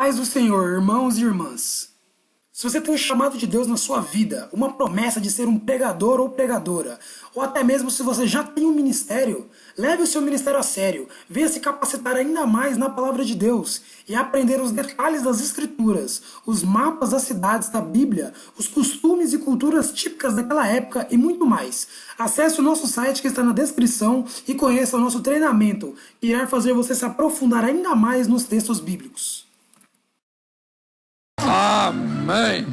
Paz do Senhor, irmãos e irmãs. Se você tem um chamado de Deus na sua vida, uma promessa de ser um pregador ou pregadora, ou até mesmo se você já tem um ministério, leve o seu ministério a sério, venha se capacitar ainda mais na palavra de Deus e aprender os detalhes das Escrituras, os mapas das cidades da Bíblia, os costumes e culturas típicas daquela época e muito mais. Acesse o nosso site que está na descrição e conheça o nosso treinamento, que irá fazer você se aprofundar ainda mais nos textos bíblicos. Amém.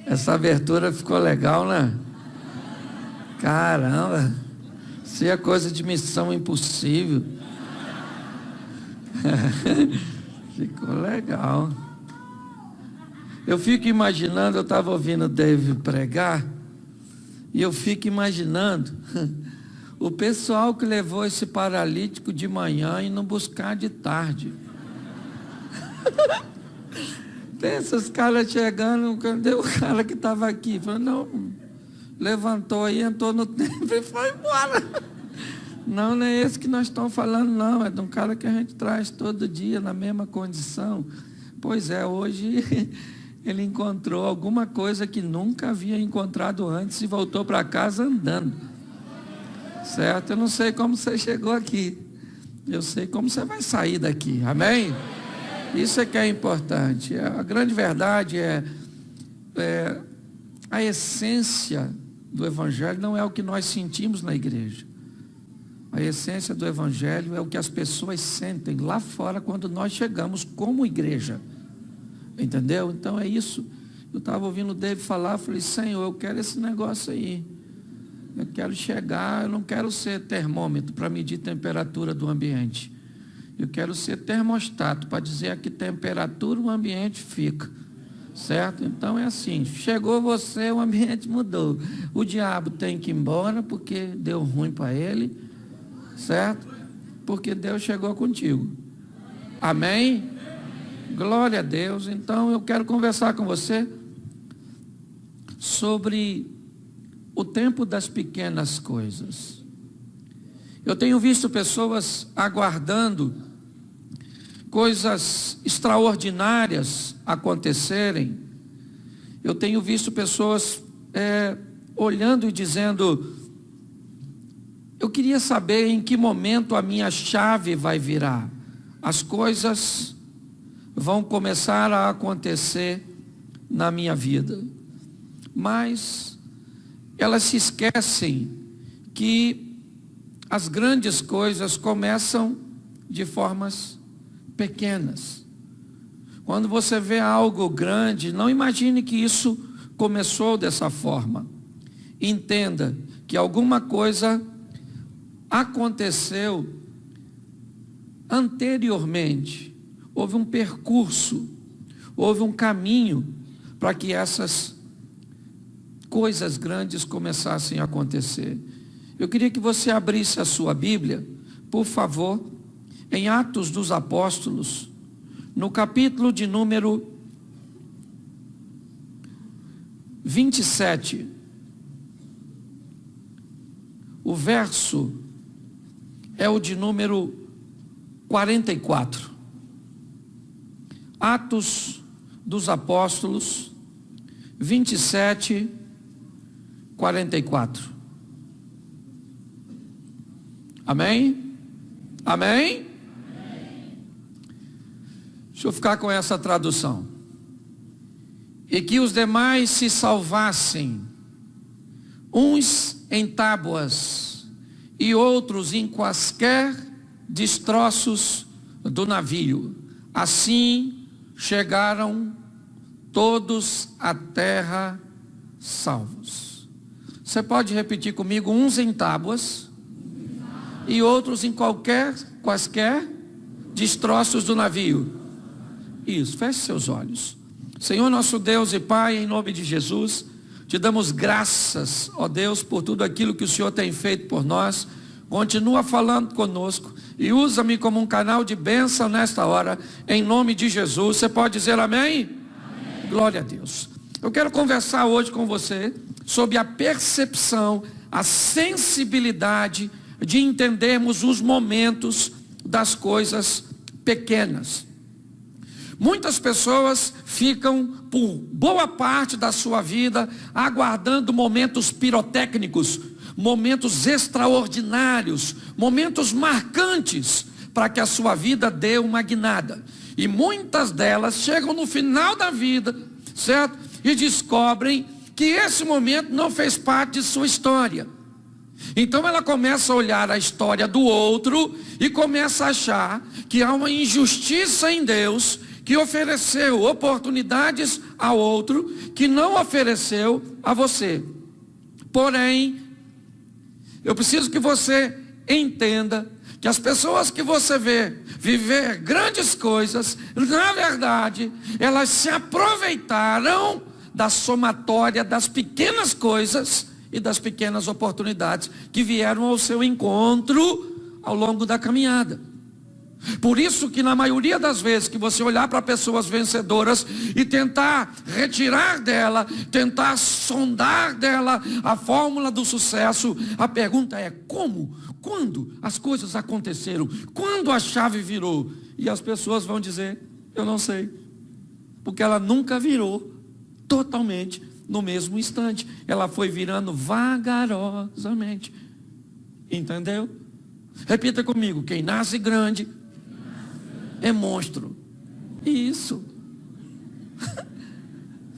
Essa abertura ficou legal, né? Caramba, isso é coisa de missão impossível. Ficou legal. Eu fico imaginando, eu estava ouvindo o David pregar, e eu fico imaginando o pessoal que levou esse paralítico de manhã e não buscar de tarde. Pensa, os caras chegando, cadê o cara que estava aqui? Falei, não, levantou aí, entrou no templo e foi embora. Não é esse que nós estamos falando, não. É de um cara que a gente traz todo dia na mesma condição. Pois é, hoje ele encontrou alguma coisa que nunca havia encontrado antes e voltou para casa andando. Certo? Eu não sei como você chegou aqui. Eu sei como você vai sair daqui. Amém? Isso é que é importante. A grande verdade é a essência do Evangelho não é o que nós sentimos na igreja. A essência do Evangelho é o que as pessoas sentem lá fora quando nós chegamos como igreja. Entendeu? Então é isso. Eu estava ouvindo o David falar, falei, Senhor, eu quero esse negócio aí. Eu quero chegar, eu não quero ser termômetro para medir a temperatura do ambiente. Eu quero ser termostato para dizer a que temperatura o ambiente fica, certo? Então é assim, chegou você, o ambiente mudou. O diabo tem que ir embora porque deu ruim para ele, certo? Porque Deus chegou contigo. Amém? Glória a Deus. Então eu quero conversar com você sobre o tempo das pequenas coisas. Eu tenho visto pessoas aguardando coisas extraordinárias acontecerem. Eu tenho visto pessoas olhando e dizendo, eu queria saber em que momento a minha chave vai virar. As coisas vão começar a acontecer na minha vida. Mas elas se esquecem que as grandes coisas começam de formas pequenas. Quando você vê algo grande, não imagine que isso começou dessa forma. Entenda que alguma coisa aconteceu anteriormente. Houve um percurso, houve um caminho para que essas coisas grandes começassem a acontecer. Eu queria que você abrisse a sua Bíblia, por favor, em Atos dos Apóstolos, no capítulo de número 27. O verso é o de número 44. Atos dos Apóstolos, 27, 44. Amém? Amém? Deixa eu ficar com essa tradução. E que os demais se salvassem, uns em tábuas e outros em quaisquer destroços do navio. Assim chegaram todos à terra salvos. Você pode repetir comigo? Uns em tábuas e outros em quaisquer destroços do navio. Isso, feche seus olhos. Senhor nosso Deus e Pai, em nome de Jesus, te damos graças, ó Deus, por tudo aquilo que o Senhor tem feito por nós. Continua falando conosco e usa-me como um canal de bênção nesta hora, em nome de Jesus. Você pode dizer amém? Amém. Glória a Deus. Eu quero conversar hoje com você sobre a percepção, a sensibilidade de entendermos os momentos das coisas pequenas. Muitas pessoas ficam por boa parte da sua vida aguardando momentos pirotécnicos, momentos extraordinários, momentos marcantes para que a sua vida dê uma guinada. E muitas delas chegam no final da vida, certo? E descobrem que esse momento não fez parte de sua história. Então ela começa a olhar a história do outro e começa a achar que há uma injustiça em Deus, que ofereceu oportunidades ao outro, que não ofereceu a você. Porém, eu preciso que você entenda que as pessoas que você vê viver grandes coisas, na verdade, elas se aproveitaram da somatória das pequenas coisas e das pequenas oportunidades que vieram ao seu encontro ao longo da caminhada. Por isso que na maioria das vezes que você olhar para pessoas vencedoras e tentar retirar dela, tentar sondar dela a fórmula do sucesso, a pergunta é como? Quando as coisas aconteceram? Quando a chave virou? E as pessoas vão dizer, eu não sei. Porque ela nunca virou totalmente no mesmo instante. Ela foi virando vagarosamente. Entendeu? Repita comigo, quem nasce grande é monstro. Isso.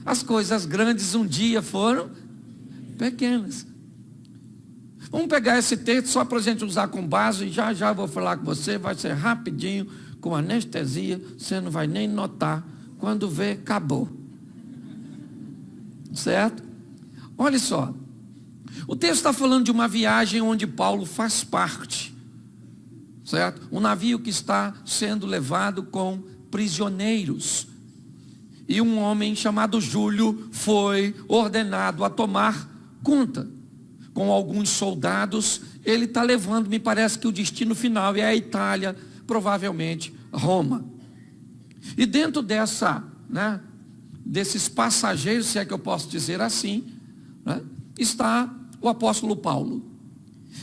As coisas grandes um dia foram pequenas. Vamos pegar esse texto só para a gente usar com base. E já já vou falar com você. Vai ser rapidinho, com anestesia. Você não vai nem notar. Quando vê, acabou. Certo? Olha só. O texto está falando de uma viagem onde Paulo faz parte. Certo? Um navio que está sendo levado com prisioneiros. E um homem chamado Júlio foi ordenado a tomar conta. Com alguns soldados, ele está levando, me parece que o destino final é a Itália, provavelmente Roma. E dentro desses passageiros, se é que eu posso dizer assim, está o apóstolo Paulo.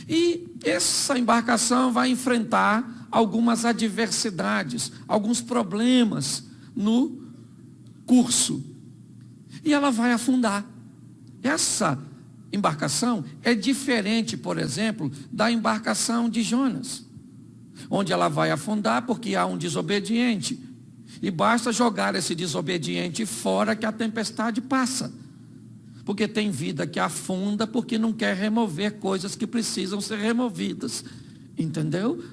E essa embarcação vai enfrentar algumas adversidades, alguns problemas no curso. E ela vai afundar. Essa embarcação é diferente, por exemplo, da embarcação de Jonas, onde ela vai afundar porque há um desobediente. E basta jogar esse desobediente fora que a tempestade passa. Porque tem vida que afunda porque não quer remover coisas que precisam ser removidas. Entendeu?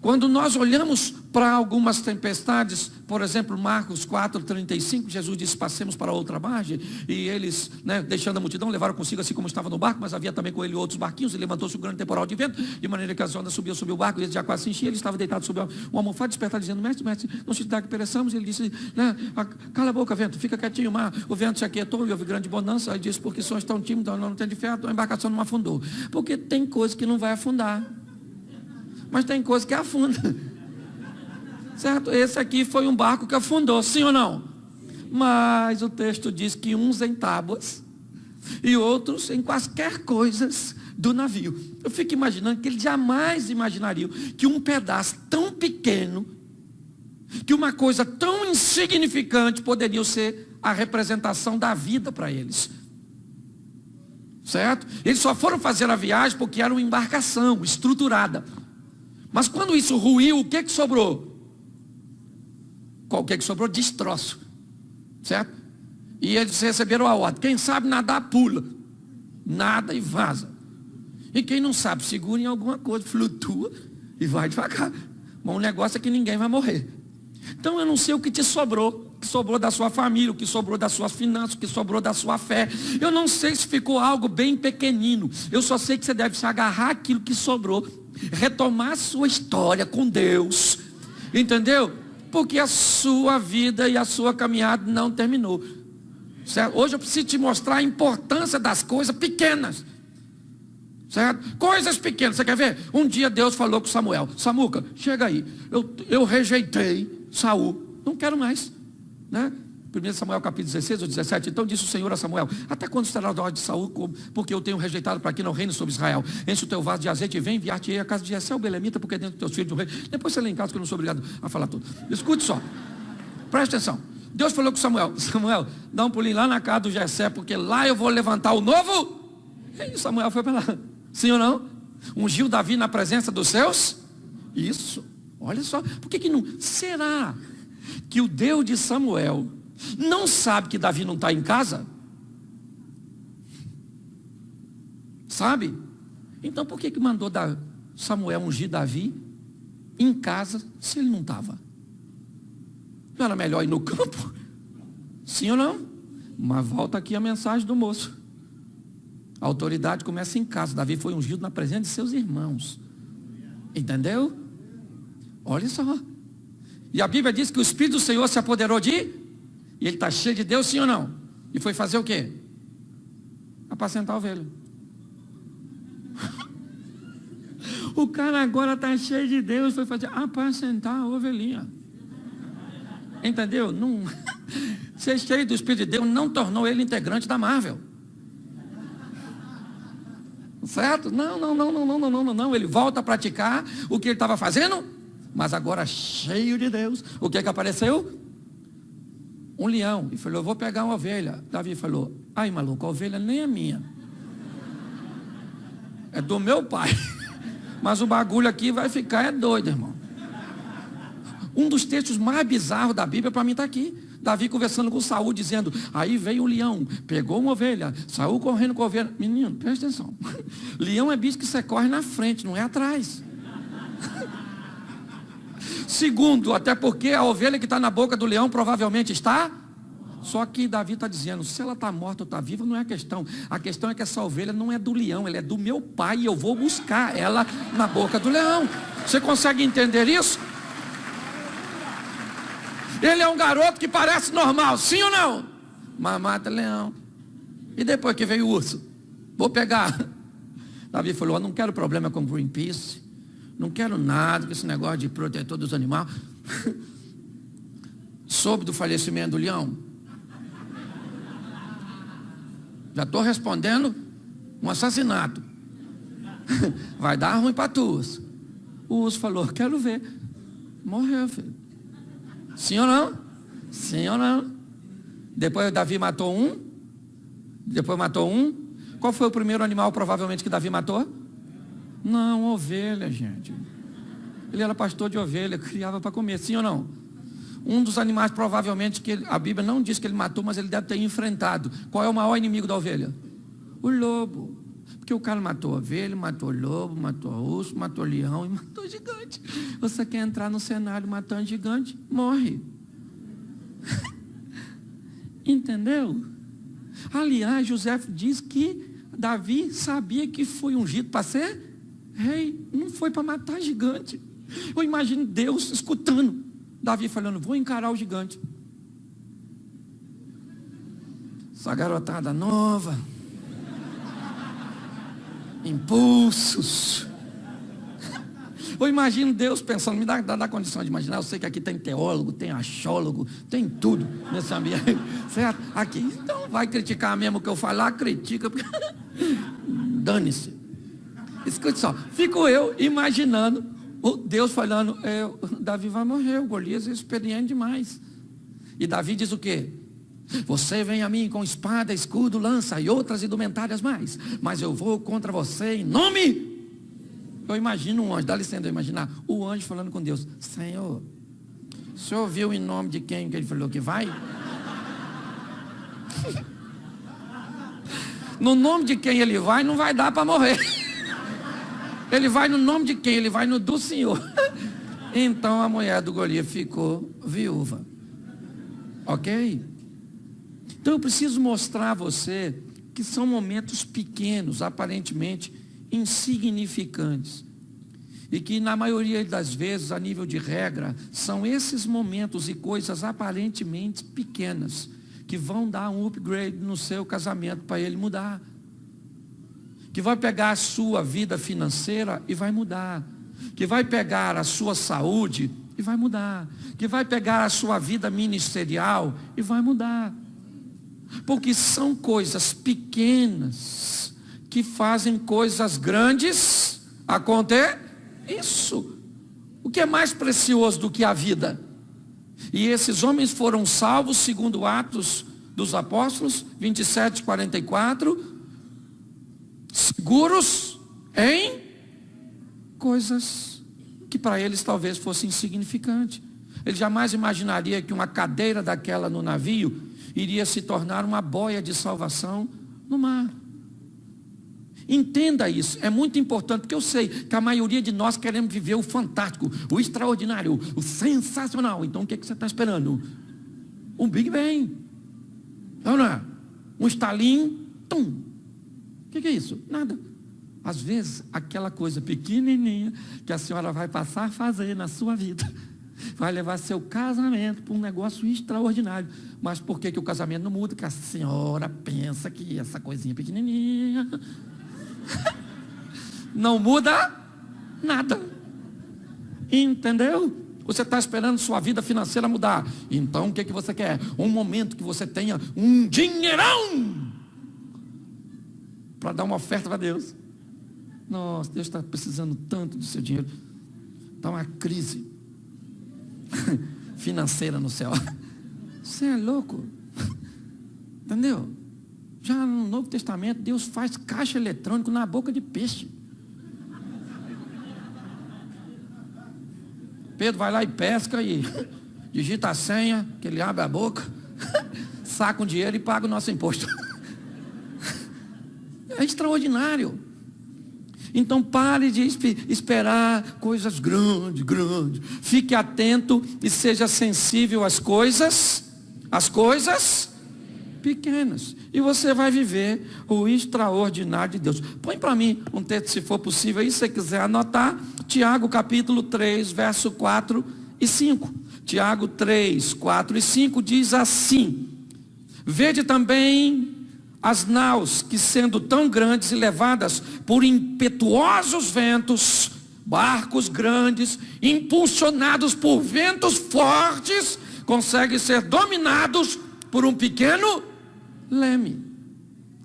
Quando nós olhamos para algumas tempestades, por exemplo, Marcos 4:35, Jesus disse, passemos para outra margem, e eles, deixando a multidão, levaram consigo assim como estava no barco, mas havia também com ele outros barquinhos, e levantou-se um grande temporal de vento, de maneira que as ondas subiam sobre o barco, e ele já quase se enchia, ele estava deitado sobre uma almofada, despertado, dizendo, mestre, não se dá que pereçamos, e ele disse, cala a boca, vento, fica quietinho, mar, o vento se aquietou, e houve grande bonança, e disse, porque sons tão tímidos, não tem de fé, a embarcação não afundou, porque tem coisa que não vai afundar, mas tem coisa que afunda. Certo? Esse aqui foi um barco que afundou, sim ou não? Mas o texto diz que uns em tábuas e outros em quaisquer coisas do navio. Eu fico imaginando que eles jamais imaginariam que um pedaço tão pequeno, que uma coisa tão insignificante poderia ser a representação da vida para eles. Certo? Eles só foram fazer a viagem porque era uma embarcação estruturada. Mas quando isso ruiu, o que sobrou? O que sobrou? Destroço. Certo? E eles receberam a ordem. Quem sabe nadar, pula. Nada e vaza. E quem não sabe, segura em alguma coisa, flutua e vai devagar. Mas o negócio é que ninguém vai morrer. Então eu não sei o que te sobrou. O que sobrou da sua família, o que sobrou das suas finanças, o que sobrou da sua fé. Eu não sei se ficou algo bem pequenino. Eu só sei que você deve se agarrar aquilo que sobrou. Retomar a sua história com Deus. Entendeu? Porque a sua vida e a sua caminhada não terminou. Certo? Hoje eu preciso te mostrar a importância das coisas pequenas. Certo? Coisas pequenas. Você quer ver? Um dia Deus falou com Samuel. Samuca, chega aí. Eu rejeitei Saul. Não quero mais. 1 Samuel capítulo 16 ou 17. Então disse o Senhor a Samuel, até quando estará a ordem de Saul, porque eu tenho rejeitado para que não reine sobre Israel? Enche o teu vaso de azeite e vem enviar-te a casa de Jessé o belemita, porque dentro dos teus filhos do rei. Depois você lê em casa que eu não sou obrigado a falar tudo. Escute só. Presta atenção. Deus falou com Samuel: Samuel, dá um pulinho lá na casa do Jessé, porque lá eu vou levantar o novo. E Samuel foi para lá. Sim ou não? Ungiu Davi na presença dos seus? Isso. Olha só. Por que não? Será que o Deus de Samuel não sabe que Davi não está em casa? Sabe? Então por que mandou Samuel ungir Davi em casa se ele não estava? Não era melhor ir no campo? Sim ou não? Mas volta aqui a mensagem do moço. A autoridade começa em casa. Davi foi ungido na presença de seus irmãos. Entendeu? Olha só. E a Bíblia diz que o Espírito do Senhor se apoderou de... E ele está cheio de Deus, sim ou não? E foi fazer o quê? Apacentar a ovelha. O cara agora está cheio de Deus, foi fazer apacentar a ovelhinha. Entendeu? Não, ser cheio do Espírito de Deus não tornou ele integrante da Marvel. Certo? Não. Ele volta a praticar o que ele estava fazendo, mas agora cheio de Deus. O que apareceu? Um leão. E falou: eu vou pegar uma ovelha. Davi falou: ai, maluco, a ovelha nem é minha. É do meu pai. Mas o bagulho aqui vai ficar doido, irmão. Um dos textos mais bizarros da Bíblia para mim está aqui. Davi conversando com Saul, dizendo: aí veio o leão, pegou uma ovelha, saiu correndo com a ovelha. Menino, presta atenção. Leão é bicho que você corre na frente, não é atrás. Segundo, até porque a ovelha que está na boca do leão provavelmente está. Só que Davi está dizendo: se ela está morta ou está viva não é a questão. A questão é que essa ovelha não é do leão, ela é do meu pai e eu vou buscar ela na boca do leão. Você consegue entender isso? Ele é um garoto que parece normal, sim ou não? Mas mata leão. E depois que veio o urso? Vou pegar. Davi falou: eu não quero problema com Greenpeace. Não quero nada com esse negócio de protetor dos animais. Soube do falecimento do leão? Já estou respondendo um assassinato. Vai dar ruim para tu. O urso falou: quero ver. Morreu, filho. Sim ou não? Sim ou não? Depois Davi matou um. Depois matou um. Qual foi o primeiro animal provavelmente que Davi matou? Não, ovelha, gente. Ele era pastor de ovelha, criava para comer. Sim ou não? Um dos animais provavelmente que a Bíblia não diz que ele matou, mas ele deve ter enfrentado. Qual é o maior inimigo da ovelha? O lobo. Porque o cara matou a ovelha, matou o lobo, matou o urso, matou o leão e matou o gigante. Você quer entrar no cenário matando gigante? Morre. Entendeu? Aliás, José diz que Davi sabia que foi ungido para ser rei. Não foi para matar gigante. Eu imagino Deus escutando Davi falando: vou encarar o gigante. Essa garotada nova, impulsos. Eu imagino Deus pensando, me dá condição de imaginar. Eu sei que aqui tem teólogo, tem achólogo, tem tudo nesse ambiente, certo? Aqui, então vai criticar mesmo o que eu falar, critica, porque... dane-se. Escute só, fico eu imaginando o Deus falando: Davi vai morrer, o Golias é experiente demais. E Davi diz o quê? Você vem a mim com espada, escudo, lança e outras indumentárias mais, mas eu vou contra você em nome... Eu imagino um anjo, dá licença de eu imaginar o anjo falando com Deus: Senhor, o senhor viu em nome de quem que ele falou que vai? No nome de quem ele vai, não vai dar para morrer. Ele vai no nome de quem? Ele vai no do Senhor. Então a mulher do Golias ficou viúva. Ok? Então eu preciso mostrar a você que são momentos pequenos, aparentemente insignificantes, e que na maioria das vezes, a nível de regra, são esses momentos e coisas aparentemente pequenas que vão dar um upgrade no seu casamento para ele mudar, que vai pegar a sua vida financeira e vai mudar, que vai pegar a sua saúde e vai mudar, que vai pegar a sua vida ministerial e vai mudar, porque são coisas pequenas que fazem coisas grandes acontecer. Isso. O que é mais precioso do que a vida? E esses homens foram salvos, segundo Atos dos Apóstolos 27:44, seguros em coisas que para eles talvez fossem insignificantes. Ele jamais imaginaria que uma cadeira daquela no navio iria se tornar uma boia de salvação no mar. Entenda isso, é muito importante, porque eu sei que a maioria de nós queremos viver o fantástico, o extraordinário, o sensacional. Então o que você está esperando? Um Big Bang, não é? Um estalinho, tum. O que é isso? Nada. Às vezes, aquela coisa pequenininha que a senhora vai passar a fazer na sua vida vai levar seu casamento para um negócio extraordinário. Mas por que o casamento não muda? Porque a senhora pensa que essa coisinha pequenininha não muda nada. Entendeu? Você está esperando sua vida financeira mudar. Então o que você quer? Um momento que você tenha um dinheirão para dar uma oferta para Deus. Nossa, Deus está precisando tanto do seu dinheiro. Está uma crise financeira no céu. Você é louco. Entendeu? Já no Novo Testamento, Deus faz caixa eletrônico na boca de peixe. Pedro vai lá e pesca e digita a senha, que ele abre a boca, saca um dinheiro e paga o nosso imposto. É extraordinário. Então pare de esperar coisas grandes. Fique atento e seja sensível às coisas pequenas. E você vai viver o extraordinário de Deus. Põe para mim um texto, se for possível, aí, se você quiser anotar. Tiago capítulo 3, verso 4 e 5. Tiago 3, 4 e 5 diz assim: vede também as naus que, sendo tão grandes e levadas por impetuosos ventos, barcos grandes, impulsionados por ventos fortes, conseguem ser dominados por um pequeno leme.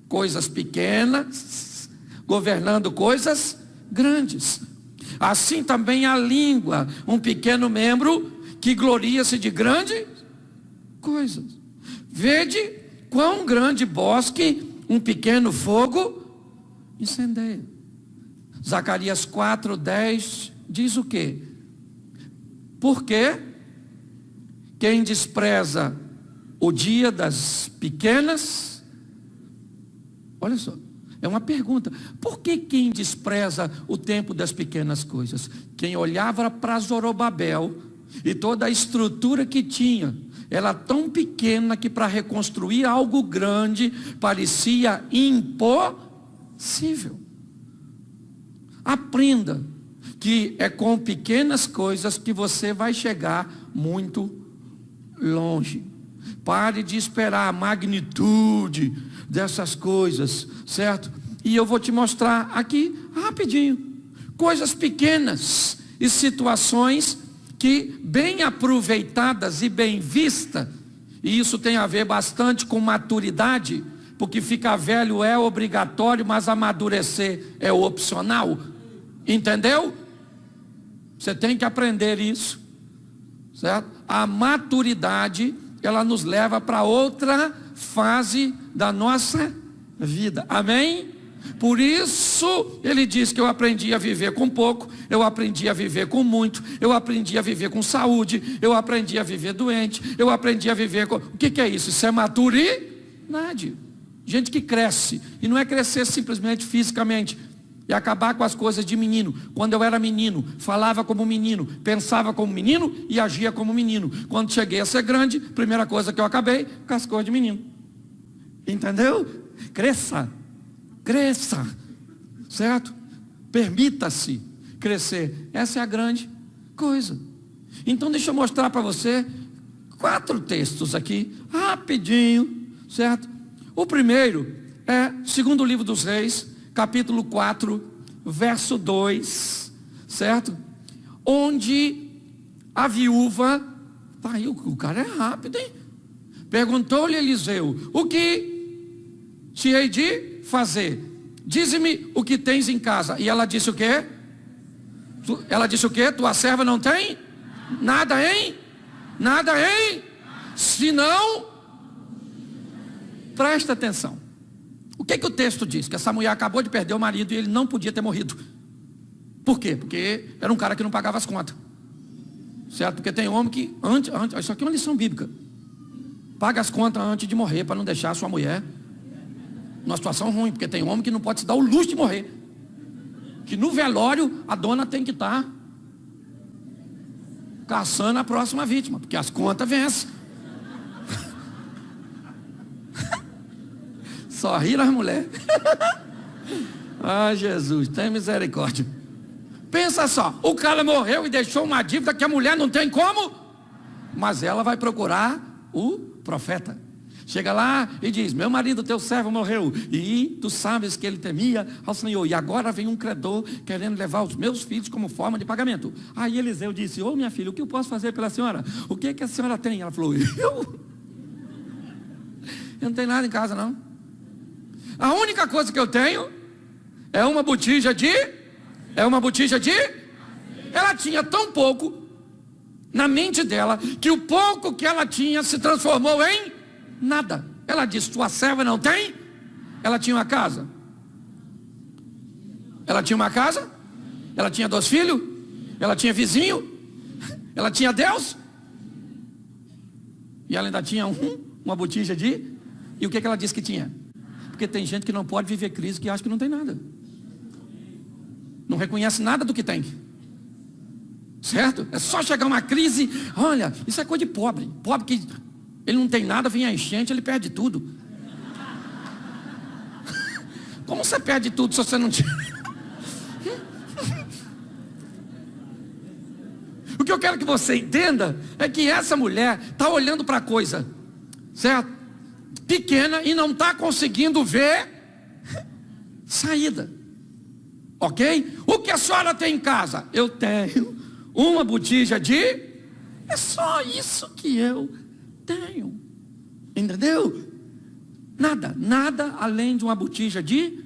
Coisas pequenas governando coisas grandes. Assim também a língua, um pequeno membro que gloria-se de grandes coisas. Vede quão grande bosque um pequeno fogo incendeia. Zacarias 4:10 diz o quê? Porque quem despreza o dia das pequenas, olha só, é uma pergunta, por que quem despreza o tempo das pequenas coisas? Quem olhava para Zorobabel e toda a estrutura que tinha, ela tão pequena que para reconstruir algo grande parecia impossível. Aprenda que é com pequenas coisas que você vai chegar muito longe. Pare de esperar a magnitude dessas coisas, certo? E eu vou te mostrar aqui rapidinho coisas pequenas e situações que, bem aproveitadas e bem vistas, e isso tem a ver bastante com maturidade, porque ficar velho é obrigatório, mas amadurecer é opcional. Entendeu? Você tem que aprender isso, certo? A maturidade, ela nos leva para outra fase da nossa vida. Amém? Por isso ele diz que eu aprendi a viver com pouco, eu aprendi a viver com muito, eu aprendi a viver com saúde, eu aprendi a viver doente, eu aprendi a viver com... O que é isso? Isso é maturidade. Gente que cresce, e não é crescer simplesmente fisicamente, é acabar com as coisas de menino. Quando eu era menino, falava como menino, pensava como menino e agia como menino. Quando cheguei a ser grande, primeira coisa que eu acabei, com as coisas de menino. Entendeu? Cresça, certo? Permita-se crescer. Essa é a grande coisa. Então deixa eu mostrar para você 4 textos aqui, rapidinho, certo? O primeiro é segundo livro dos Reis, capítulo 4, verso 2, certo? Onde a viúva, tá aí, o cara é rápido, hein? Perguntou-lhe Eliseu: o que te hei de fazer? Dize-me o que tens em casa. E ela disse o quê? Ela disse o quê? Tua serva não tem nada em Nada, hein? Se não, presta atenção. O que o texto diz? Que essa mulher acabou de perder o marido e ele não podia ter morrido. Por quê? Porque era um cara que não pagava as contas. Certo? Porque tem homem que, isso aqui é uma lição bíblica. Paga as contas antes de morrer, para não deixar a sua mulher numa situação ruim. Porque tem homem que não pode se dar o luxo de morrer. Que no velório a dona tem que estar caçando a próxima vítima, porque as contas vencem. Só riram as mulheres. Ai, Jesus, tem misericórdia. Pensa só, o cara morreu e deixou uma dívida que a mulher não tem como, mas ela vai procurar o profeta. Chega lá e diz: meu marido, teu servo, morreu, e tu sabes que ele temia ao Senhor, e agora vem um credor querendo levar os meus filhos como forma de pagamento. Aí Eliseu disse: ô minha filha, o que eu posso fazer pela senhora? O que a senhora tem? Ela falou: eu não tenho nada em casa, não. A única coisa que eu tenho é uma botija de... Ela tinha tão pouco na mente dela, que o pouco que ela tinha se transformou em nada. Ela disse: tua serva não tem? Ela tinha uma casa. Ela tinha uma casa? Ela tinha 2 filhos? Ela tinha vizinho? Ela tinha Deus? E ela ainda tinha uma botija de... E o que ela disse que tinha? Porque tem gente que não pode viver crise, que acha que não tem nada. Não reconhece nada do que tem. Certo? É só chegar uma crise. Olha, isso é coisa de pobre. Pobre que ele não tem nada, vem a enchente, ele perde tudo. Como você perde tudo se você não tinha? O que eu quero que você entenda é que essa mulher está olhando para a coisa, certo? Pequena, e não está conseguindo ver saída. Ok? O que a senhora tem em casa? Eu tenho uma botija de... É só isso que eu tenho. Entendeu? Nada além de uma botija de...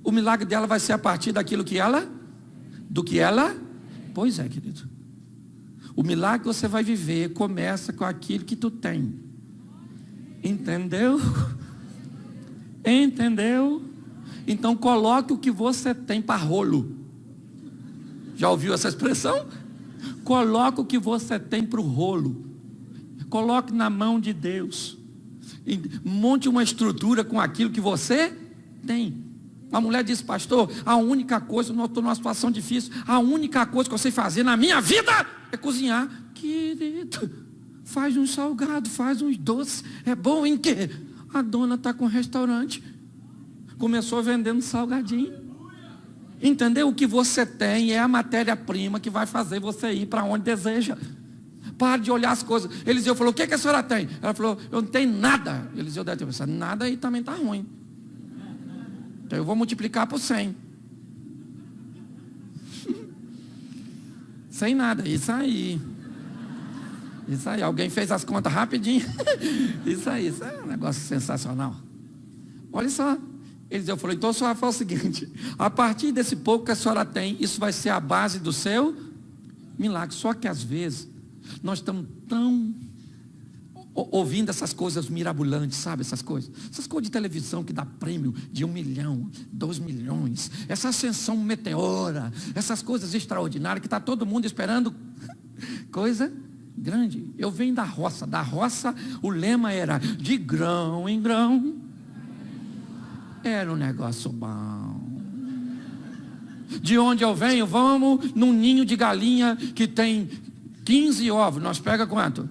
O milagre dela vai ser a partir daquilo que ela... Do que ela... Pois é, querido. O milagre que você vai viver começa com aquilo que tu tem. Entendeu? Entendeu? Então coloque o que você tem para rolo. Já ouviu essa expressão? Coloque o que você tem para o rolo. Coloque na mão de Deus. Monte uma estrutura com aquilo que você tem. A mulher disse: pastor, a única coisa, eu estou numa situação difícil, a única coisa que eu sei fazer na minha vida é cozinhar. Querido, faz uns salgados, faz uns doces. É bom em quê? A dona está com um restaurante. Começou vendendo salgadinho. Entendeu? O que você tem é a matéria-prima que vai fazer você ir para onde deseja. Pare de olhar as coisas. Eliseu falou: o que a senhora tem? Ela falou: eu não tenho nada. Eliseu deve ter pensado: nada aí também está ruim. Então eu vou multiplicar por 100. Sem nada. Isso aí. Alguém fez as contas rapidinho. Isso é um negócio sensacional. Olha só. Eliseu falou: então a senhora fala o seguinte: a partir desse pouco que a senhora tem, isso vai ser a base do seu milagre. Só que às vezes nós estamos tão ouvindo essas coisas mirabolantes, sabe? Essas coisas de televisão que dá prêmio de 1 milhão, 2 milhões, essa ascensão meteora, essas coisas extraordinárias que está todo mundo esperando coisa grande. Eu venho da roça o lema era: de grão em grão. Era um negócio bom. De onde eu venho, vamos num ninho de galinha que tem 15 ovos. Nós pega quanto?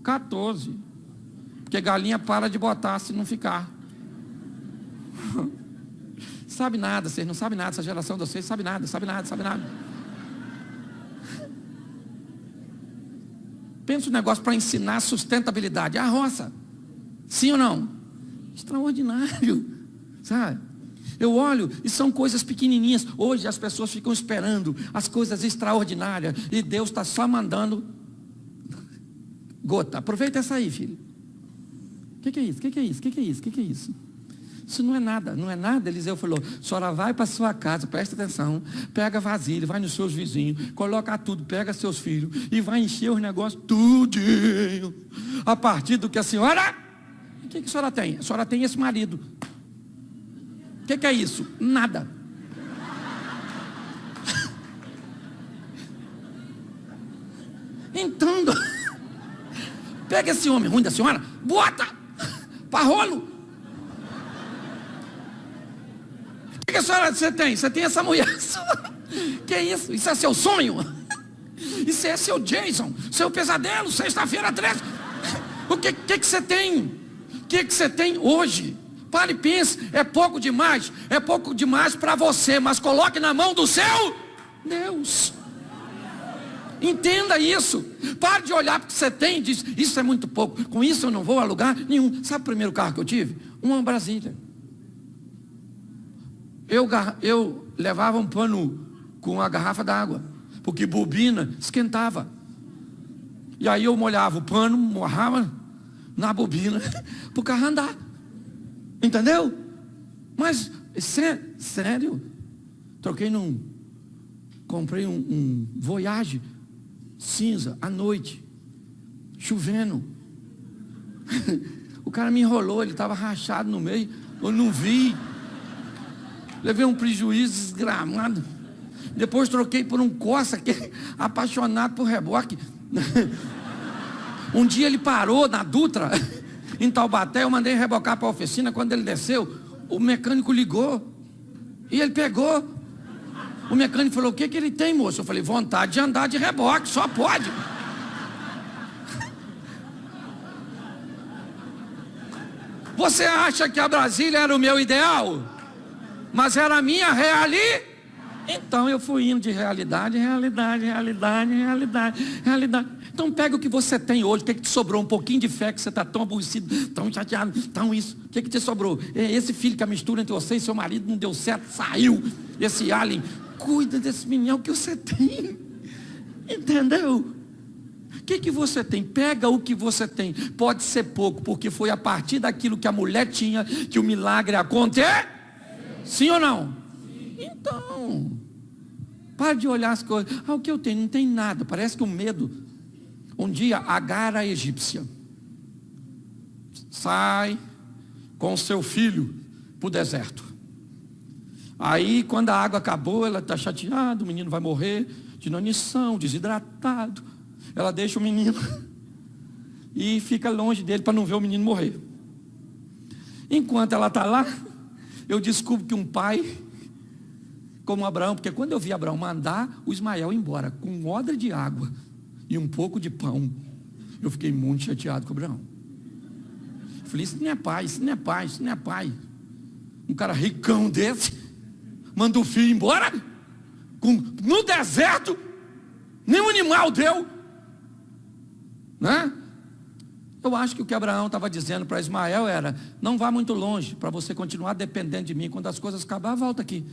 14. Porque galinha para de botar se não ficar. Sabe nada, vocês não sabem nada. Essa geração de vocês sabe nada. Pensa um negócio para ensinar sustentabilidade. A roça. Sim ou não? Extraordinário, sabe? Eu olho e são coisas pequenininhas. Hoje as pessoas ficam esperando as coisas extraordinárias e Deus está só mandando gota. Aproveita essa aí, filho. O que é isso? Isso não é nada, não é nada. Eliseu falou, a senhora vai para sua casa, presta atenção, pega vasilha, vai nos seus vizinhos, coloca tudo, pega seus filhos e vai encher os negócios tudinho. A partir do que a senhora... O que a senhora tem? A senhora tem esse marido. O que é isso? Nada. Então, pega esse homem ruim da senhora, bota para rolo. O que a senhora você tem? Você tem essa mulher. Que é isso? Isso é seu sonho? Isso é seu Jason, seu pesadelo, sexta-feira 13. O que você tem? O que você tem hoje? Pare e pense, é pouco demais para você, mas coloque na mão do seu Deus. Entenda isso. Pare de olhar para o que você tem e diz, isso é muito pouco, com isso eu não vou a lugar nenhum. Sabe o primeiro carro que eu tive? Uma Brasília. Eu levava um pano com a garrafa d'água, porque bobina esquentava. E aí eu molhava o pano, morrava na bobina, para o carro andar. Entendeu? Mas, sério, comprei um Voyage cinza, à noite, chovendo. O cara me enrolou, ele estava rachado no meio, eu não vi. Levei um prejuízo desgramado. Depois troquei por um Corsa, que é apaixonado por reboque. Um dia ele parou na Dutra, em Taubaté, eu mandei rebocar para a oficina. Quando ele desceu, o mecânico ligou e ele pegou. O mecânico falou, o que ele tem, moço? Eu falei, vontade de andar de reboque, só pode. Você acha que a Brasília era o meu ideal? Mas era a minha realidade. Então eu fui indo de realidade. Então pega o que você tem hoje. O que te sobrou? Um pouquinho de fé, que você está tão aborrecido, tão chateado, tão isso. O que te sobrou? Esse filho que a mistura entre você e seu marido não deu certo, saiu. Esse alien. Cuida desse menino, que você tem. Entendeu? O que você tem? Pega o que você tem. Pode ser pouco, porque foi a partir daquilo que a mulher tinha que o milagre aconteceu. Sim ou não? Sim. Então, para de olhar as coisas. O que eu tenho? Não tem nada. Parece que o medo. Um dia, Agar, a egípcia, sai com seu filho para o deserto. Aí, quando a água acabou, ela está chateada, o menino vai morrer de inanição, desidratado. Ela deixa o menino e fica longe dele para não ver o menino morrer. Enquanto ela está lá, eu descubro que um pai, como Abraão, porque quando eu vi Abraão mandar o Ismael embora com um odre de água e um pouco de pão, eu fiquei muito chateado com Abraão. Falei, isso não é pai, isso não é pai, isso não é pai. Um cara ricão desse, manda o filho embora, no deserto, nenhum animal deu, né? Eu acho que o que Abraão estava dizendo para Ismael era, não vá muito longe, para você continuar dependendo de mim, quando as coisas acabar, volta aqui.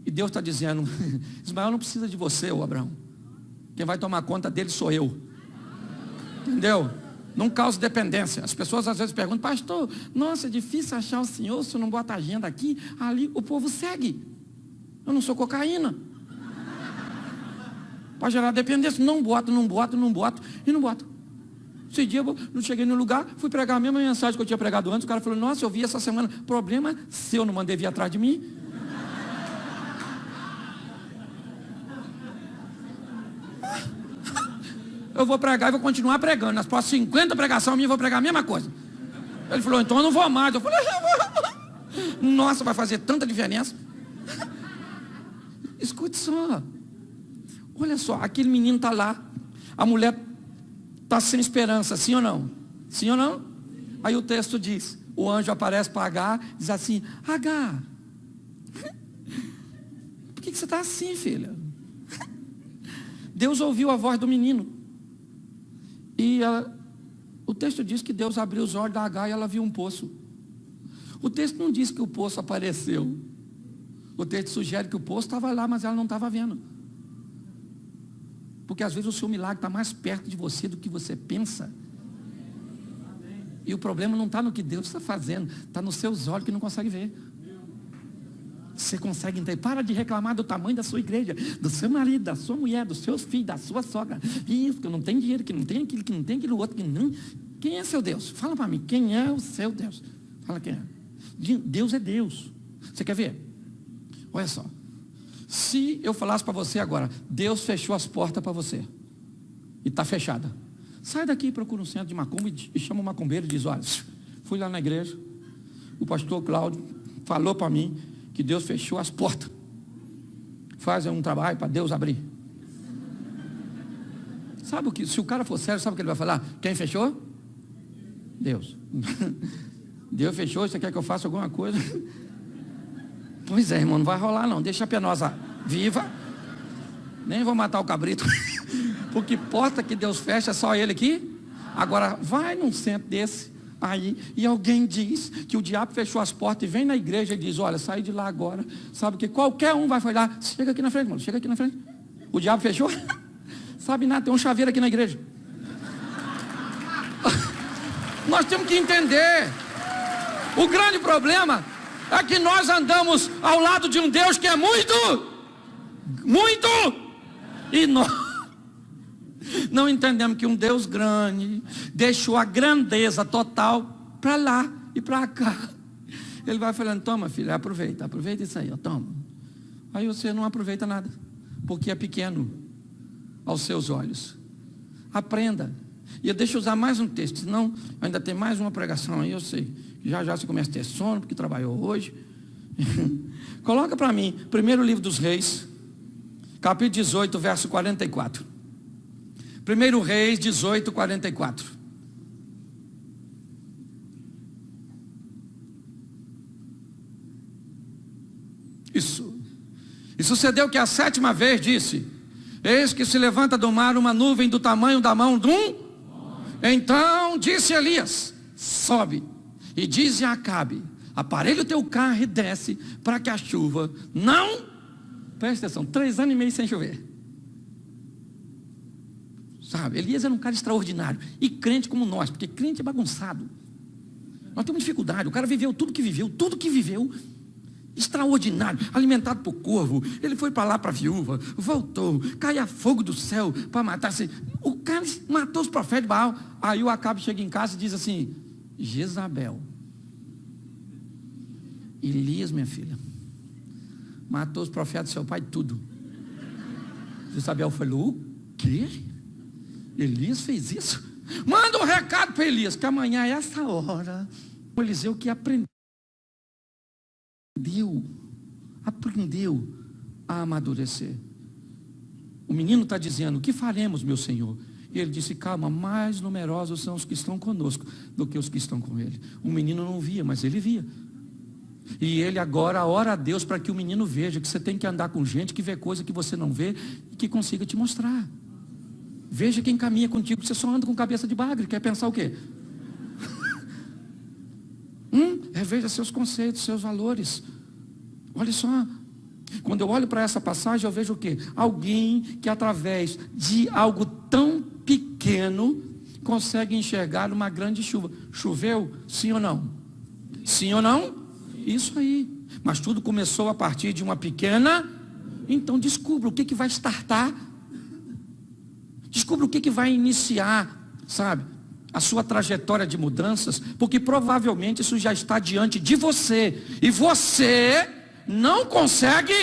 E Deus está dizendo, Ismael não precisa de você, ô Abraão, quem vai tomar conta dele sou eu. Entendeu? Não cause dependência. As pessoas às vezes perguntam, pastor, nossa, é difícil achar o senhor não bota agenda aqui, ali, o povo segue. Eu não sou cocaína. Para gerar dependência, não boto. Esse dia eu não cheguei no lugar, fui pregar a mesma mensagem que eu tinha pregado antes, o cara falou, nossa, eu vi essa semana, problema seu, não mandei vir atrás de mim. Eu vou pregar e vou continuar pregando. Nas próximas 50 pregações minhas, eu vou pregar a mesma coisa. Ele falou, então eu não vou mais. Eu falei, nossa, vai fazer tanta diferença. Escute só. Olha só, aquele menino está lá. A mulher está sem esperança, sim ou não? Sim ou não? Aí o texto diz, o anjo aparece para Agar, diz assim, Agar, por que você está assim, filha? Deus ouviu a voz do menino. E o texto diz que Deus abriu os olhos da Agar e ela viu um poço. O texto não diz que o poço apareceu. O texto sugere que o poço estava lá, mas ela não estava vendo. Porque às vezes o seu milagre está mais perto de você do que você pensa. E o problema não está no que Deus está fazendo, está nos seus olhos que não consegue ver. Você consegue entender? Para de reclamar do tamanho da sua igreja, do seu marido, da sua mulher, dos seus filhos, da sua sogra. Isso, que não tem dinheiro, que não tem aquilo, que não tem aquilo outro, que não. Quem é seu Deus? Fala para mim, quem é o seu Deus? Fala quem é. Deus é Deus. Você quer ver? Olha só. Se eu falasse para você agora, Deus fechou as portas para você, e está fechada. Sai daqui e procura um centro de macumba e chama o macumbeiro e diz, olha, fui lá na igreja, o pastor Cláudio falou para mim que Deus fechou as portas. Faz um trabalho para Deus abrir. Sabe o que? Se o cara for sério, sabe o que ele vai falar? Quem fechou? Deus. Deus fechou, você quer que eu faça alguma coisa? Pois é, irmão, não vai rolar não. Deixa a penosa viva. Nem vou matar o cabrito. Porque porta que Deus fecha, só ele aqui. Agora, vai num centro desse aí, e alguém diz que o diabo fechou as portas e vem na igreja e diz, olha, sai de lá agora. Sabe que qualquer um vai falar, chega aqui na frente, mano, chega aqui na frente. O diabo fechou? Sabe nada, tem um chaveiro aqui na igreja. Nós temos que entender. O grande problema é que nós andamos ao lado de um Deus que é muito, e nós não entendemos que um Deus grande deixou a grandeza total para lá e para cá. Ele vai falando, toma filho, aproveita isso aí, ó, toma. Aí você não aproveita nada, porque é pequeno aos seus olhos. Aprenda. E deixa eu usar mais um texto, senão ainda tem mais uma pregação aí, eu sei. Já você começa a ter sono, porque trabalhou hoje. Coloca para mim, primeiro livro dos Reis, capítulo 18, verso 44. Primeiro Reis 18, 44. Isso. E sucedeu que a 7ª vez disse, eis que se levanta do mar uma nuvem do tamanho da mão de um. Então disse Elias, sobe e diz a Acabe, aparelha o teu carro e desce, para que a chuva não, presta atenção, 3 anos e meio sem chover. Sabe, Elias era um cara extraordinário, e crente como nós, porque crente é bagunçado. Nós temos dificuldade, o cara viveu tudo que viveu, extraordinário, alimentado por corvo. Ele foi para lá para a viúva, voltou, caia fogo do céu para matar. O cara matou os profetas de Baal. Aí o Acabe chega em casa e diz assim, Jezabel, Elias, minha filha, matou os profetas do seu pai, tudo. Jezabel falou, o quê? Elias fez isso? Manda um recado para Elias, que amanhã é essa hora, o Eliseu que aprendeu a amadurecer. O menino está dizendo, o que faremos, meu Senhor? E ele disse, calma, mais numerosos são os que estão conosco do que os que estão com ele. O menino não via, mas ele via. E ele agora ora a Deus para que o menino veja que você tem que andar com gente que vê coisa que você não vê e que consiga te mostrar. Veja quem caminha contigo, você só anda com cabeça de bagre, quer pensar o quê? Reveja seus conceitos, seus valores. Olha só, quando eu olho para essa passagem, eu vejo o quê? Alguém que através de algo tão pequeno consegue enxergar uma grande chuva. Choveu? Sim ou não? Sim ou não? Isso aí. Mas tudo começou a partir de uma pequena. Então descubra o que vai startar. Descubra o que vai iniciar, sabe, a sua trajetória de mudanças, porque provavelmente isso já está diante de você, e você não consegue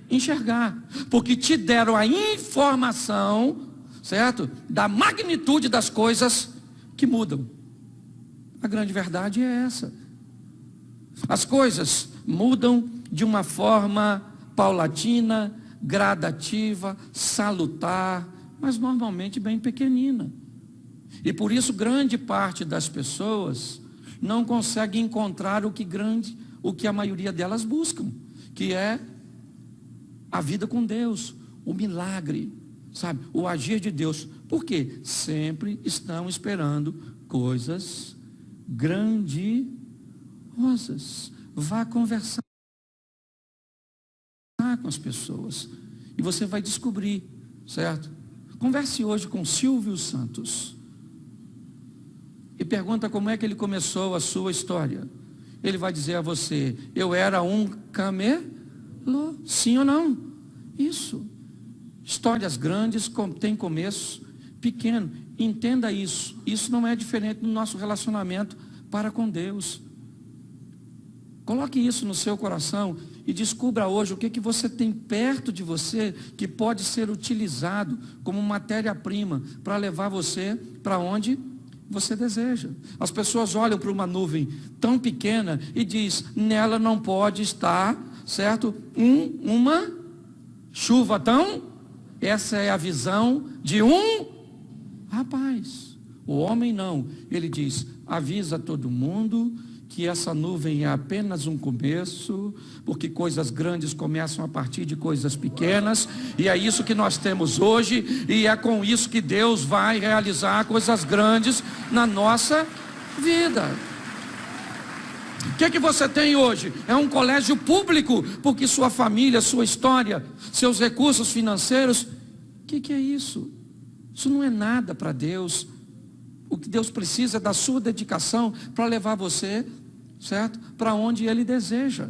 enxergar, porque te deram a informação, certo, da magnitude das coisas que mudam. A grande verdade é essa. As coisas mudam de uma forma paulatina, gradativa, salutar, mas normalmente bem pequenina. E por isso grande parte das pessoas não consegue encontrar o que a maioria delas buscam, que é a vida com Deus, o milagre, sabe, o agir de Deus. Por quê? Sempre estão esperando coisas grandiosas. Vá conversar com as pessoas e você vai descobrir, certo? Converse hoje com Silvio Santos. e pergunta como é que ele começou a sua história. Ele vai dizer a você: eu era um camelo. Sim ou não? Isso. Histórias grandes têm começo pequeno. Entenda isso. Isso não é diferente do nosso relacionamento para com Deus. Coloque isso no seu coração e descubra hoje o que você tem perto de você que pode ser utilizado como matéria-prima para levar você para onde você deseja. As pessoas olham para uma nuvem tão pequena e diz: nela não pode estar, certo? Uma chuva tão... Essa é a visão de um rapaz. O homem não. Ele diz: avisa todo mundo que essa nuvem é apenas um começo, porque coisas grandes começam a partir de coisas pequenas, e é isso que nós temos hoje, e é com isso que Deus vai realizar coisas grandes na nossa vida. O que você tem hoje? É um colégio público, porque sua família, sua história, seus recursos financeiros, o que é isso? Isso não é nada para Deus. O que Deus precisa é da sua dedicação para levar você, certo? Para onde Ele deseja.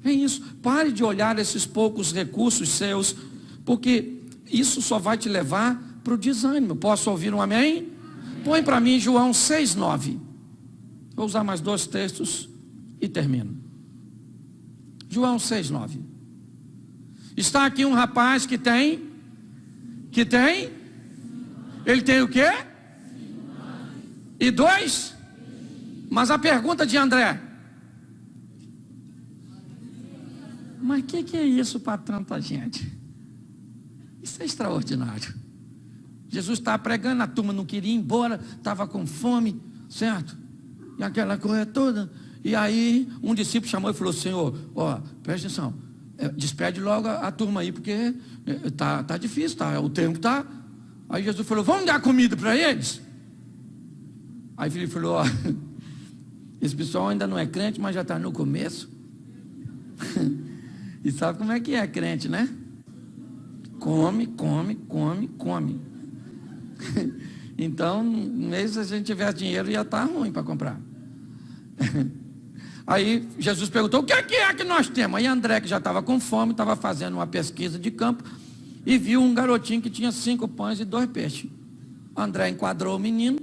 É isso. Pare de olhar esses poucos recursos seus, porque isso só vai te levar para o desânimo. Posso ouvir um amém? Põe para mim João 6,9. Vou usar mais 2 textos e termino. João 6,9. Está aqui um rapaz que tem? Ele tem o quê? E 2? Mas a pergunta de André: mas o que é isso para tanta gente? Isso é extraordinário. Jesus estava pregando, a turma não queria ir embora, estava com fome, certo? E aquela coisa toda. E aí um discípulo chamou e falou: Senhor, presta atenção, despede logo a turma aí, porque tá difícil, o tempo tá. Aí Jesus falou: vamos dar comida para eles? Aí Filipe falou: esse pessoal ainda não é crente, mas já está no começo. E sabe como é que é crente, né? Come. Então, mesmo se a gente tivesse dinheiro, ia estar ruim para comprar. Aí Jesus perguntou: o que é que nós temos? Aí André, que já estava com fome, estava fazendo uma pesquisa de campo e viu um garotinho que tinha 5 pães e 2 peixes. André enquadrou o menino,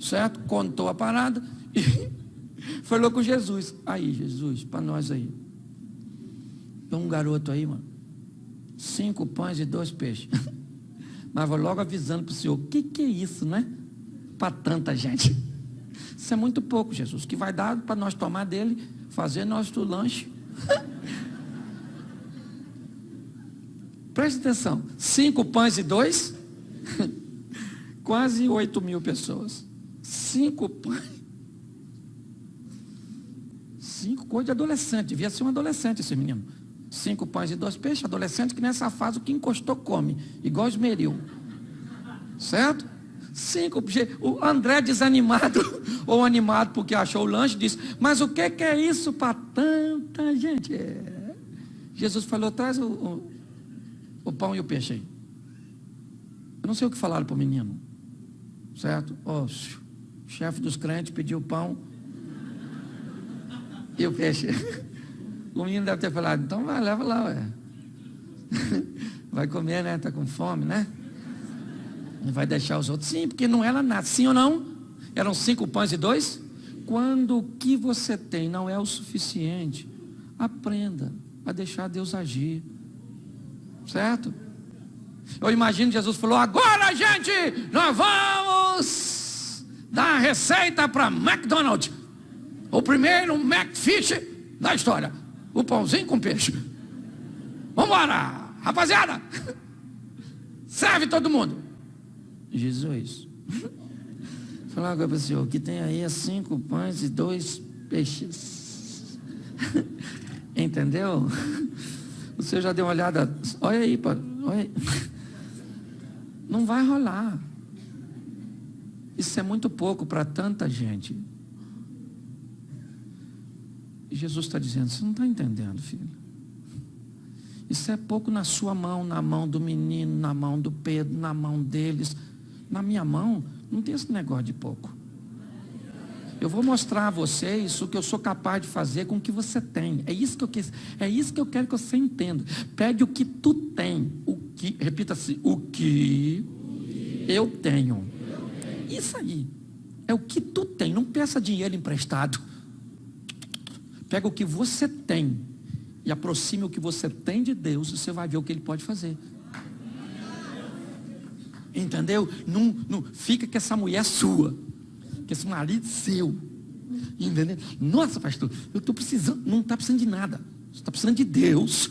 certo? Contou a parada e falou com Jesus: aí Jesus, para nós aí, tem um garoto aí, mano, 5 pães e 2 peixes. Mas vou logo avisando para o senhor: o que é isso, né? Para tanta gente. Isso é muito pouco, Jesus. O que vai dar para nós tomar dele, fazer nosso lanche. Preste atenção: 5 pães e 2, quase 8.000 pessoas. 5 pães. 5 coisas de adolescente. Devia ser um adolescente esse menino. 5 pães e 2 peixes. Adolescente que nessa fase o que encostou come, igual esmeril. Certo? 5. O André, desanimado ou animado porque achou o lanche, disse: mas o que é isso para tanta gente? Jesus falou: traz o pão e o peixe aí. Eu não sei o que falaram para o menino, certo? O chefe dos crentes pediu o pão e o peixe. O menino deve ter falado: então vai, leva lá, ué. Vai comer, né? Está com fome, né? E vai deixar os outros. Sim, porque não era nada. Sim ou não? Eram 5 pães e 2. Quando o que você tem não é o suficiente, aprenda a deixar Deus agir. Certo? Eu imagino Jesus falou: agora, gente, nós vamos dar a receita para McDonald's. O primeiro McFish da história. O pãozinho com peixe. Vamos embora, rapaziada. Serve todo mundo. Jesus. Falar agora para o senhor: o que tem aí é 5 pães e 2 peixes. Entendeu? O senhor já deu uma olhada? Olha aí, olha aí. Não vai rolar. Isso é muito pouco para tanta gente. E Jesus está dizendo: você não está entendendo, filho. Isso é pouco na sua mão, na mão do menino, na mão do Pedro, na mão deles. Na minha mão, não tem esse negócio de pouco. Eu vou mostrar a vocês o que eu sou capaz de fazer com o que você tem. É isso que eu quero que você entenda. Pegue o que tu tem. Repita-se, o que eu tenho. Isso aí. É o que tu tem. Não peça dinheiro emprestado. Pega o que você tem e aproxime o que você tem de Deus e você vai ver o que Ele pode fazer. Entendeu? Não fica que essa mulher é sua, que esse marido é seu. Entendeu? Nossa, pastor, eu estou precisando. Não está precisando de nada. Você está precisando de Deus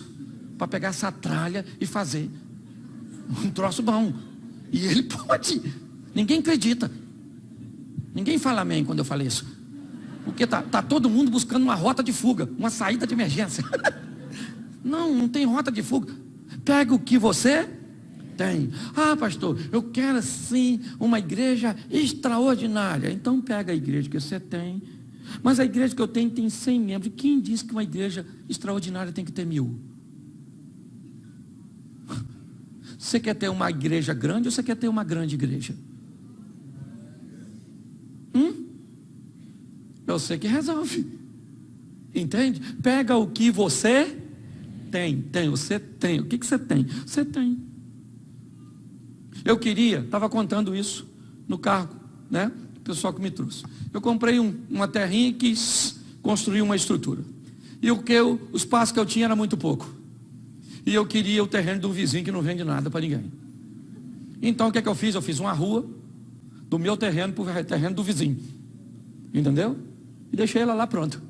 para pegar essa tralha e fazer um troço bom. E Ele pode. Ninguém acredita. Ninguém fala amém quando eu falei isso. Porque tá todo mundo buscando uma rota de fuga, uma saída de emergência. Não tem rota de fuga. Pega o que você tem. Ah, pastor, eu quero assim uma igreja extraordinária. Então pega a igreja que você tem. Mas a igreja que eu tenho tem 100 membros. Quem disse que uma igreja extraordinária tem que ter 1000? Você quer ter uma igreja grande ou você quer ter uma grande igreja? Eu sei que resolve. Entende? Pega o que você tem. Você tem. O que você tem? Você tem. Eu estava contando isso no carro, né? O pessoal que me trouxe. Eu comprei uma terrinha e quis construir uma estrutura. E o espaço que eu tinha era muito pouco. E eu queria o terreno de um vizinho que não vende nada para ninguém. Então o que eu fiz? Eu fiz uma rua do meu terreno para o terreno do vizinho. Entendeu? E deixei ela lá pronta.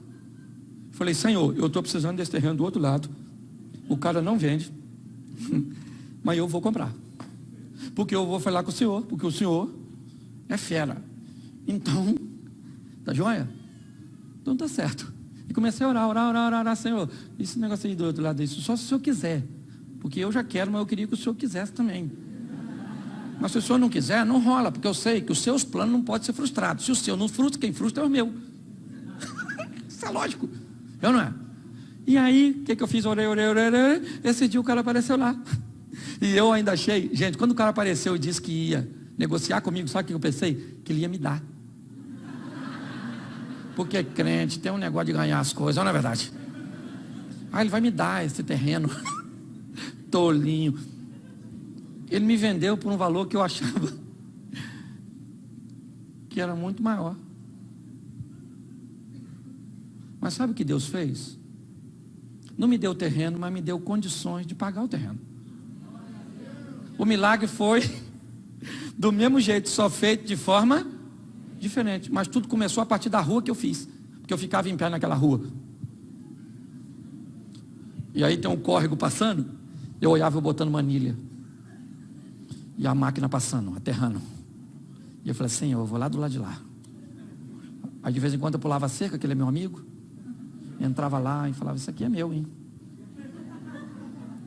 Falei, Senhor, eu estou precisando desse terreno do outro lado. O cara não vende. Mas eu vou comprar. Porque eu vou falar com o Senhor. Porque o Senhor é fera. Então, tá joia? Então tá certo. E comecei a orar, Senhor. Esse negócio aí do outro lado, isso só se o Senhor quiser. Porque eu já quero, mas eu queria que o Senhor quisesse também. Mas se o Senhor não quiser, não rola. Porque eu sei que os seus planos não podem ser frustrados. Se o seu não frustra, quem frustra é o meu. Isso é lógico. Eu não é? E aí, o que eu fiz? Orei. Esse dia o cara apareceu lá. E eu ainda achei, gente, quando o cara apareceu e disse que ia negociar comigo, sabe o que eu pensei? Que ele ia me dar. Porque crente tem um negócio de ganhar as coisas, não é verdade? Ah, ele vai me dar esse terreno. Tolinho. Ele me vendeu por um valor que eu achava que era muito maior. Mas sabe o que Deus fez? Não me deu o terreno, mas me deu condições de pagar o terreno. O milagre foi do mesmo jeito, só feito de forma diferente. Mas tudo começou a partir da rua que eu fiz. Porque eu ficava em pé naquela rua. E aí tem um córrego passando, eu olhava eu botando manilha. E a máquina passando, aterrando. E eu falei, Senhor, eu vou lá do lado de lá. Aí de vez em quando eu pulava a cerca, que ele é meu amigo. Entrava lá e falava, isso aqui é meu, hein?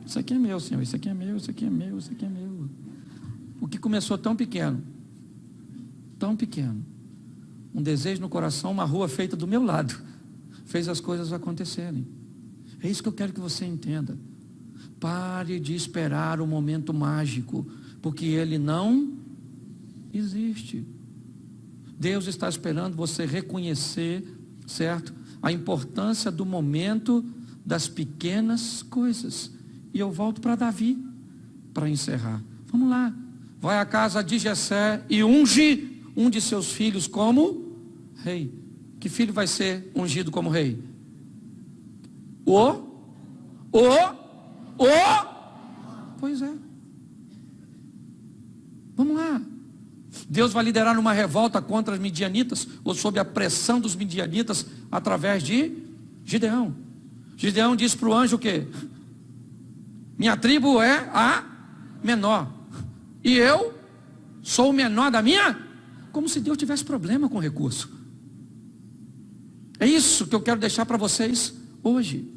Isso aqui é meu, Senhor, isso aqui é meu, isso aqui é meu, isso aqui é meu. O que começou tão pequeno, um desejo no coração, uma rua feita do meu lado, fez as coisas acontecerem. É isso que eu quero que você entenda. Pare de esperar o momento mágico, porque ele não existe. Deus está esperando você reconhecer, certo? A importância do momento das pequenas coisas. E eu volto para Davi, para encerrar. Vamos lá. Vai à casa de Jessé e unge um de seus filhos como rei. Que filho vai ser ungido como rei? Pois é. Vamos lá. Deus vai liderar uma revolta contra os midianitas, ou sob a pressão dos midianitas, através de Gideão. Gideão disse para o anjo o quê? Minha tribo é a menor. E eu sou o menor da minha? Como se Deus tivesse problema com recurso. É isso que eu quero deixar para vocês hoje.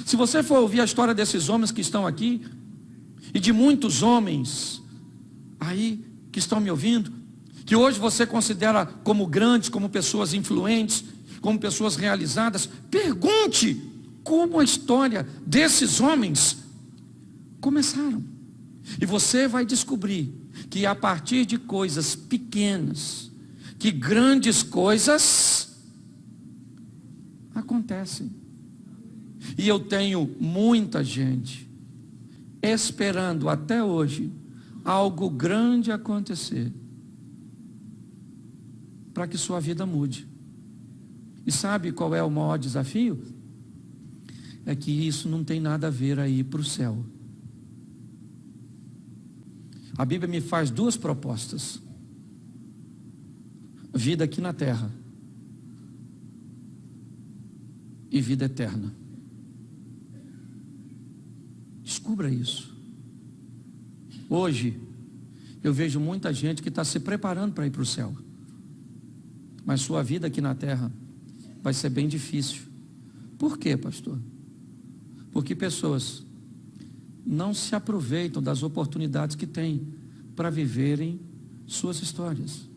Se você for ouvir a história desses homens que estão aqui, e de muitos homens aí que estão me ouvindo, que hoje você considera como grandes, como pessoas influentes, como pessoas realizadas, pergunte como a história desses homens começaram. E você vai descobrir que a partir de coisas pequenas, que grandes coisas acontecem. E eu tenho muita gente esperando até hoje algo grande acontecer para que sua vida mude. E sabe qual é o maior desafio? É que isso não tem nada a ver aí para o céu. A Bíblia me faz duas propostas: vida aqui na terra e vida eterna. Descubra isso. Hoje eu vejo muita gente que está se preparando para ir para o céu, mas sua vida aqui na terra vai ser bem difícil. Por quê, pastor? Porque pessoas não se aproveitam das oportunidades que têm para viverem suas histórias.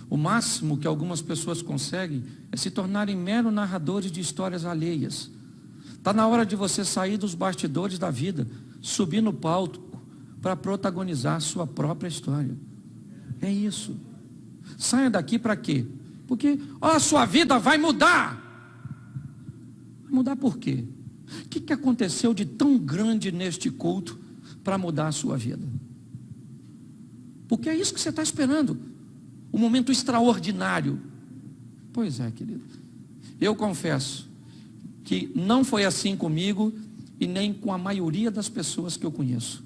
O máximo que algumas pessoas conseguem é se tornarem mero narradores de histórias alheias. Está na hora de você sair dos bastidores da vida, subir no palco para protagonizar sua própria história. É isso. Saia daqui para quê? Porque a sua vida vai mudar. Vai mudar por quê? O que aconteceu de tão grande neste culto para mudar a sua vida? Porque é isso que você está esperando. Um momento extraordinário. Pois é, querido. Eu confesso que não foi assim comigo e nem com a maioria das pessoas que eu conheço.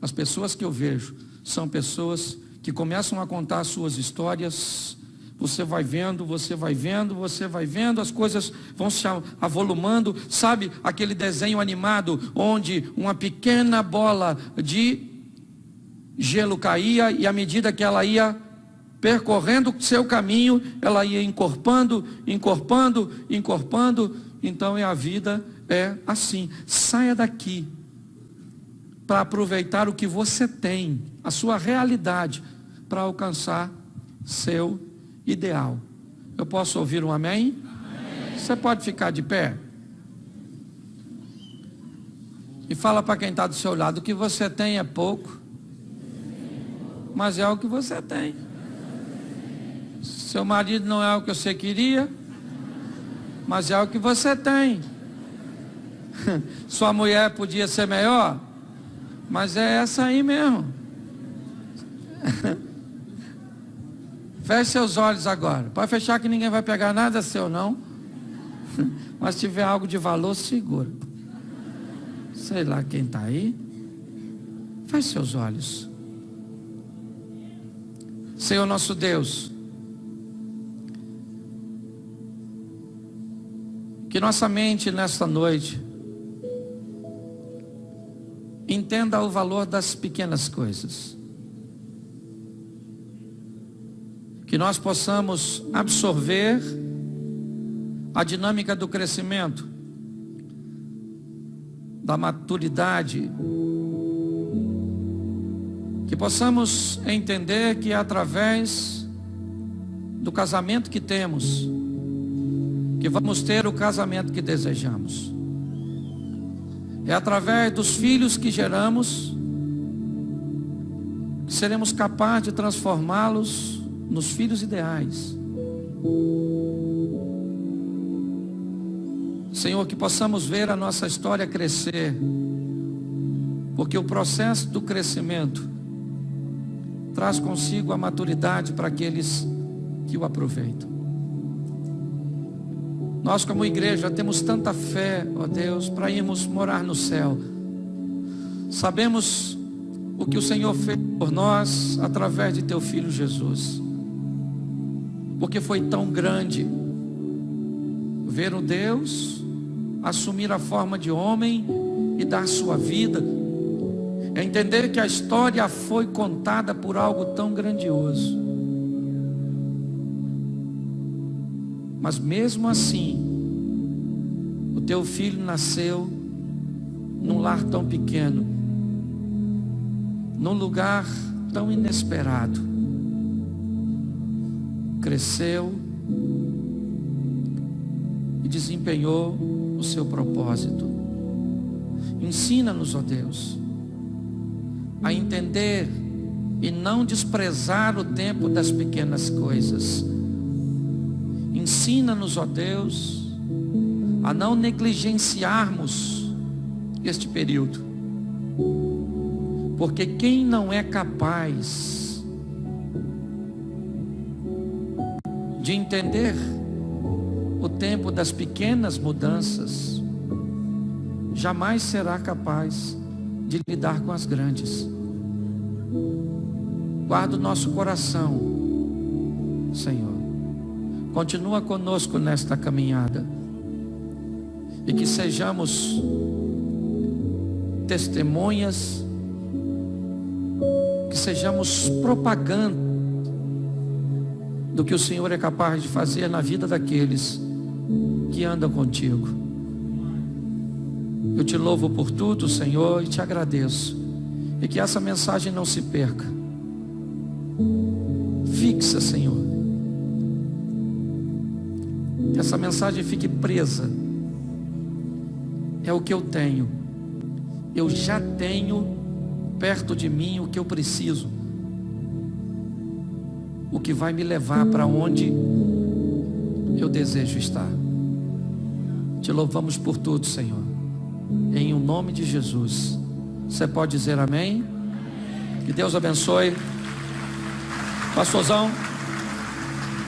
As pessoas que eu vejo são pessoas que começam a contar as suas histórias. Você vai vendo, você vai vendo, você vai vendo, as coisas vão se avolumando. Sabe aquele desenho animado onde uma pequena bola de gelo caía e à medida que ela ia percorrendo seu caminho, ela ia encorpando. Então a vida é assim. Saia daqui para aproveitar o que você tem, a sua realidade, para alcançar seu ideal. Eu posso ouvir um amém? Amém. Você pode ficar de pé? E fala para quem está do seu lado: o que você tem é pouco, mas é o que você tem. Seu marido não é o que você queria, mas é o que você tem. Sua mulher podia ser melhor, mas é essa aí mesmo. Feche seus olhos agora. Pode fechar que ninguém vai pegar nada seu não. Mas se tiver algo de valor, segura. Sei lá quem está aí. Feche seus olhos. Senhor nosso Deus, que nossa mente nesta noite entenda o valor das pequenas coisas. Que nós possamos absorver a dinâmica do crescimento, da maturidade. Que possamos entender que é através do casamento que temos que vamos ter o casamento que desejamos. É através dos filhos que geramos que seremos capazes de transformá-los nos filhos ideais. Senhor, que possamos ver a nossa história crescer, porque o processo do crescimento traz consigo a maturidade para aqueles que o aproveitam. Nós como igreja temos tanta fé, ó Deus, para irmos morar no céu. Sabemos o que o Senhor fez por nós através de teu Filho Jesus. Porque foi tão grande ver um Deus assumir a forma de homem e dar sua vida. É entender que a história foi contada por algo tão grandioso. Mas mesmo assim, o teu filho nasceu num lar tão pequeno, num lugar tão inesperado. Cresceu e desempenhou o seu propósito. Ensina-nos, ó Deus, a entender e não desprezar o tempo das pequenas coisas. Ensina-nos, ó Deus, a não negligenciarmos este período, porque quem não é capaz de entender o tempo das pequenas mudanças, jamais será capaz de lidar com as grandes. Guarda o nosso coração, Senhor. Continua conosco nesta caminhada. E que sejamos testemunhas, que sejamos propaganda do que o Senhor é capaz de fazer na vida daqueles que andam contigo. Eu te louvo por tudo, Senhor, e te agradeço. E que essa mensagem não se perca. Fixa, Senhor. Que essa mensagem fique presa. É o que eu tenho. Eu já tenho perto de mim o que eu preciso. O que vai me levar para onde eu desejo estar. Te louvamos por tudo, Senhor. Em o nome de Jesus. Você pode dizer amém? Que Deus abençoe. Pastorzão.